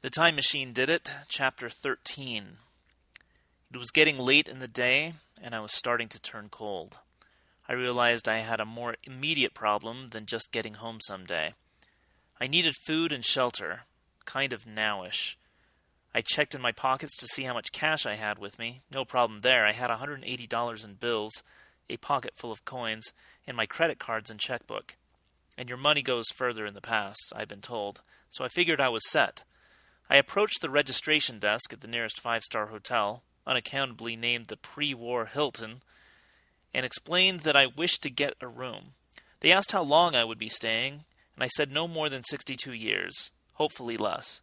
The Time Machine Did It, Chapter 13. It was getting late in the day, and I was starting to turn cold. I realized I had a more immediate problem than just getting home someday. I needed food and shelter, kind of nowish. I checked in my pockets to see how much cash I had with me. No problem there. I had $180 in bills, a pocket full of coins, and my credit cards and checkbook. And your money goes further in the past, I've been told, so I figured I was set. I approached the registration desk at the nearest five-star hotel, unaccountably named the pre-war Hilton, and explained that I wished to get a room. They asked how long I would be staying, and I said no more than 62 years, hopefully less.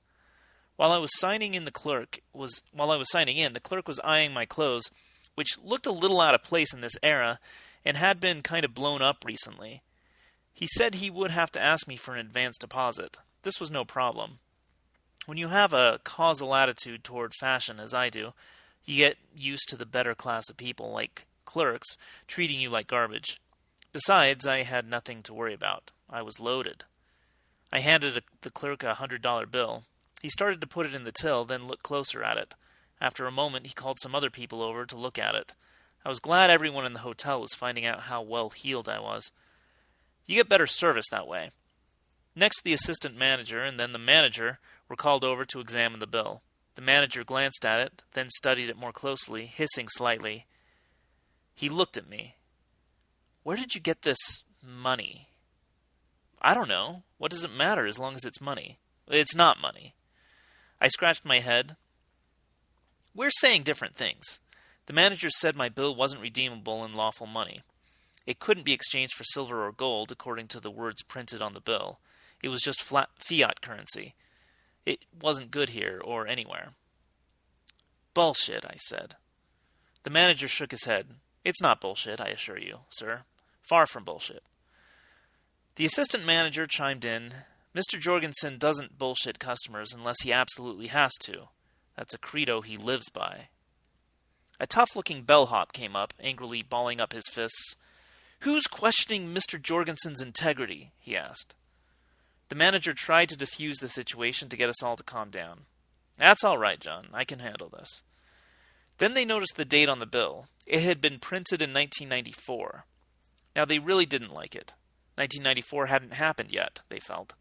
While I was signing in, the clerk was eyeing my clothes, which looked a little out of place in this era and had been kind of blown up recently. He said he would have to ask me for an advance deposit. This was no problem. When you have a causal attitude toward fashion, as I do, you get used to the better class of people, like clerks, treating you like garbage. Besides, I had nothing to worry about. I was loaded. I handed the clerk a $100 bill. He started to put it in the till, then looked closer at it. After a moment, he called some other people over to look at it. I was glad everyone in the hotel was finding out how well-heeled I was. You get better service that way. Next, the assistant manager and then the manager were called over to examine the bill. The manager glanced at it, then studied it more closely, hissing slightly. He looked at me. "Where did you get this money?" "I don't know. What does it matter as long as it's money?" "It's not money." I scratched my head. "We're saying different things. The manager said my bill wasn't redeemable in lawful money. It couldn't be exchanged for silver or gold, according to the words printed on the bill. It was just flat fiat currency. It wasn't good here or anywhere." "Bullshit," I said. The manager shook his head. "It's not bullshit, I assure you, sir. Far from bullshit." The assistant manager chimed in. "Mr. Jorgensen doesn't bullshit customers unless he absolutely has to. That's a credo he lives by." A tough-looking bellhop came up, angrily balling up his fists. "Who's questioning Mr. Jorgensen's integrity?" he asked. The manager tried to defuse the situation to get us all to calm down. "That's all right, John. I can handle this." Then they noticed the date on the bill. It had been printed in 1994. Now, they really didn't like it. 1994 hadn't happened yet, they felt.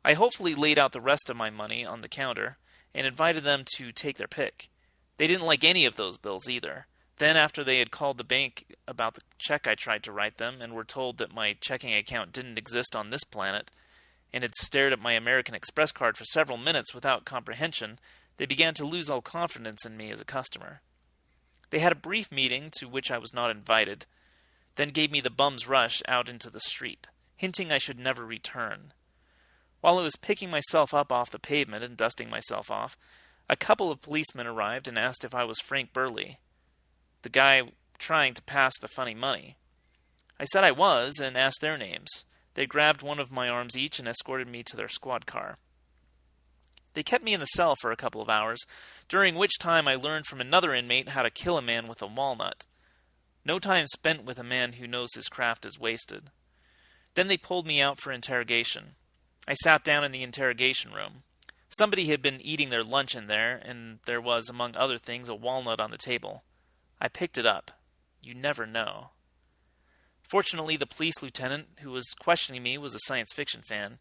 I hopefully laid out the rest of my money on the counter and invited them to take their pick. They didn't like any of those bills either. Then, after they had called the bank about the check I tried to write them and were told that my checking account didn't exist on this planet, and had stared at my American Express card for several minutes without comprehension, they began to lose all confidence in me as a customer. They had a brief meeting to which I was not invited, then gave me the bum's rush out into the street, hinting I should never return. While I was picking myself up off the pavement and dusting myself off, a couple of policemen arrived and asked if I was Frank Burley, the guy trying to pass the funny money. I said I was, and asked their names. They grabbed one of my arms each and escorted me to their squad car. They kept me in the cell for a couple of hours, during which time I learned from another inmate how to kill a man with a walnut. No time spent with a man who knows his craft is wasted. Then they pulled me out for interrogation. I sat down in the interrogation room. Somebody had been eating their lunch in there, and there was, among other things, a walnut on the table. I picked it up. You never know. Fortunately, the police lieutenant who was questioning me was a science fiction fan,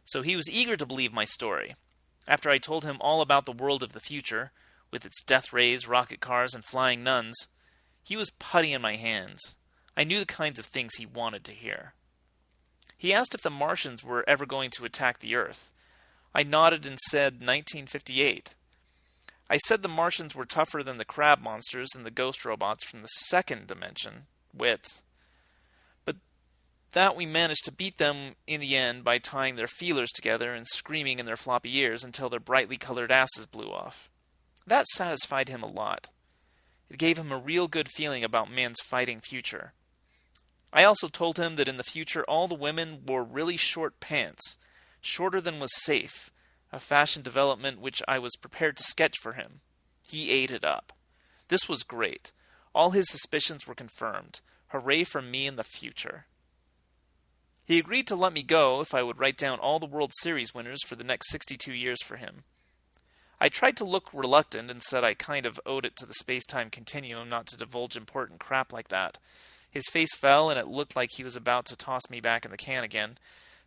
so he was eager to believe my story. After I told him all about the world of the future, with its death rays, rocket cars, and flying nuns, he was putty in my hands. I knew the kinds of things he wanted to hear. He asked if the Martians were ever going to attack the Earth. I nodded and said 1958. I said the Martians were tougher than the crab monsters and the ghost robots from the second dimension, width. But that we managed to beat them in the end by tying their feelers together and screaming in their floppy ears until their brightly colored asses blew off. That satisfied him a lot. It gave him a real good feeling about man's fighting future. I also told him that in the future all the women wore really short pants, shorter than was safe, a fashion development which I was prepared to sketch for him. He ate it up. This was great. All his suspicions were confirmed. Hooray for me in the future. He agreed to let me go if I would write down all the World Series winners for the next 62 years for him. I tried to look reluctant and said I kind of owed it to the space-time continuum not to divulge important crap like that. His face fell and it looked like he was about to toss me back in the can again,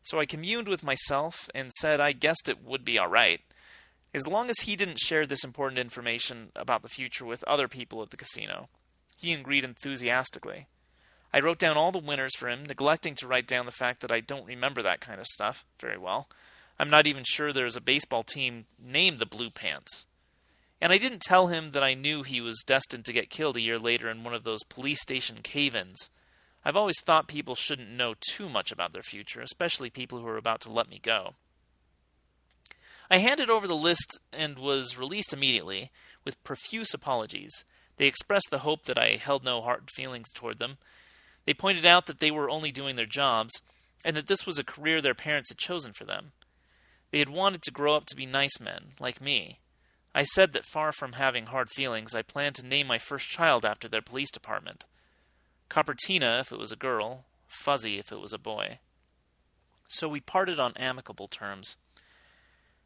so I communed with myself and said I guessed it would be all right, as long as he didn't share this important information about the future with other people at the casino. He agreed enthusiastically. I wrote down all the winners for him, neglecting to write down the fact that I don't remember that kind of stuff very well. I'm not even sure there's a baseball team named the Blue Pants. And I didn't tell him that I knew he was destined to get killed a year later in one of those police station cave-ins. I've always thought people shouldn't know too much about their future, especially people who are about to let me go. I handed over the list and was released immediately, with profuse apologies. They expressed the hope that I held no hard feelings toward them. They pointed out that they were only doing their jobs, and that this was a career their parents had chosen for them. They had wanted to grow up to be nice men, like me. I said that far from having hard feelings, I planned to name my first child after their police department. Coppertina if it was a girl, Fuzzy if it was a boy. So we parted on amicable terms.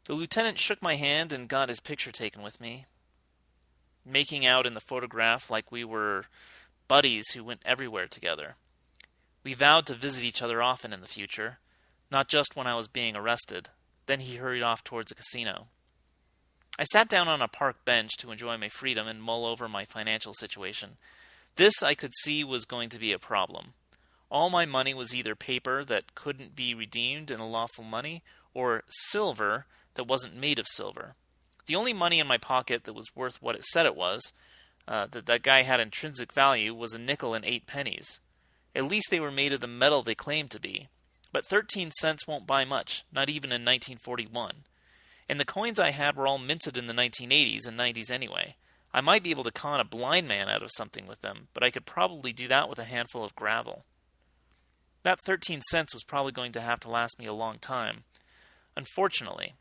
The lieutenant shook my hand and got his picture taken with me, making out in the photograph like we were buddies who went everywhere together. We vowed to visit each other often in the future, not just when I was being arrested. Then he hurried off towards a casino. I sat down on a park bench to enjoy my freedom and mull over my financial situation. This, I could see, was going to be a problem. All my money was either paper that couldn't be redeemed in a lawful money, or silver that wasn't made of silver. The only money in my pocket that was worth what it said it was, that guy had intrinsic value, was a nickel and 8 pennies. At least they were made of the metal they claimed to be. But 13 cents won't buy much, not even in 1941. And the coins I had were all minted in the 1980s and 90s anyway. I might be able to con a blind man out of something with them, but I could probably do that with a handful of gravel. That 13 cents was probably going to have to last me a long time. Unfortunately,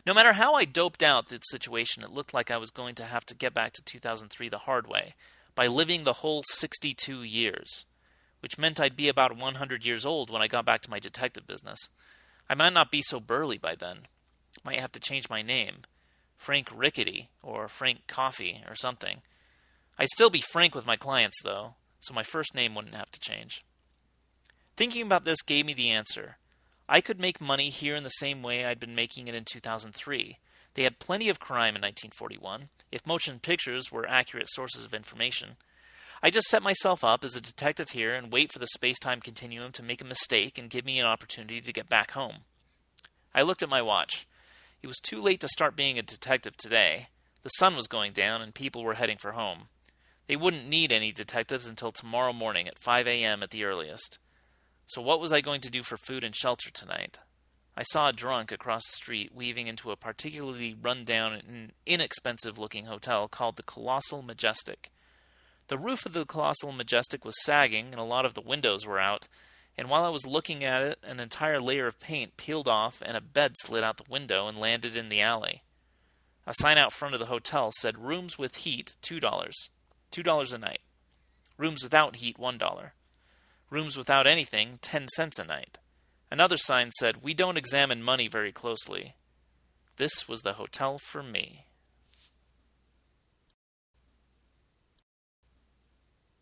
no matter how I doped out the situation, it looked like I was going to have to get back to 2003 the hard way, by living the whole 62 years, which meant I'd be about 100 years old when I got back to my detective business. I might not be so burly by then. Might have to change my name. Frank Rickety, or Frank Coffee, or something. I'd still be frank with my clients, though, so my first name wouldn't have to change. Thinking about this gave me the answer. I could make money here in the same way I'd been making it in 2003. They had plenty of crime in 1941, if motion pictures were accurate sources of information. I just set myself up as a detective here and wait for the space-time continuum to make a mistake and give me an opportunity to get back home. I looked at my watch. It was too late to start being a detective today. The sun was going down and people were heading for home. They wouldn't need any detectives until tomorrow morning at 5 a.m. at the earliest. So what was I going to do for food and shelter tonight? I saw a drunk across the street weaving into a particularly run-down and inexpensive-looking hotel called the Colossal Majestic. The roof of the Colossal Majestic was sagging and a lot of the windows were out, and while I was looking at it, an entire layer of paint peeled off and a bed slid out the window and landed in the alley. A sign out front of the hotel said, "Rooms with heat, $2. $2 a night. Rooms without heat, $1. Rooms without anything, 10 cents a night." Another sign said, "We don't examine money very closely." This was the hotel for me.